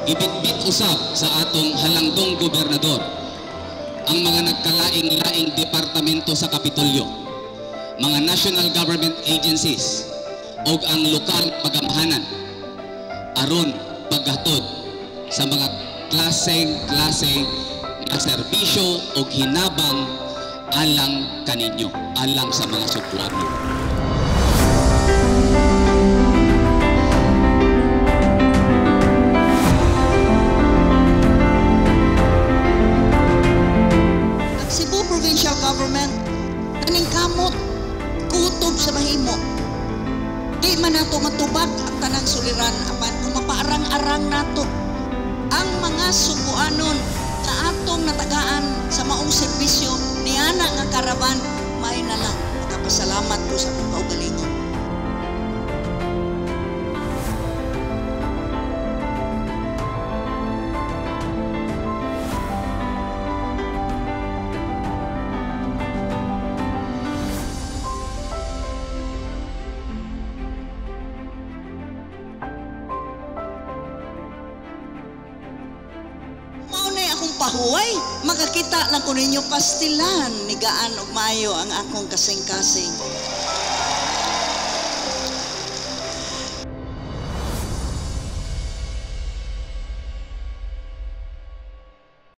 Gibitbit usab sa atong halangdong gobernador ang mga nagkalaing-laing departamento sa Kapitolyo, mga national government agencies o ang lokal pagamahanan aron paghatod sa mga klase nga serbisyo o hinabang alang kaninyo, alang sa mga supuan nyo. Cebu Provincial Government kaning kamot kutob sa mahimo. Di man nato matubag ang tanang suliran apan kung mapaarang-arang nato ang mga subuanon sa atong natagaan sa maong serbisyo ni ana nga karaban, may na lang nakapasalamat ko sa akong kaugalingon. Pahuway, makakita lang ko ninyo pastilan, nigaan og mayo ang akong kasing-kasing.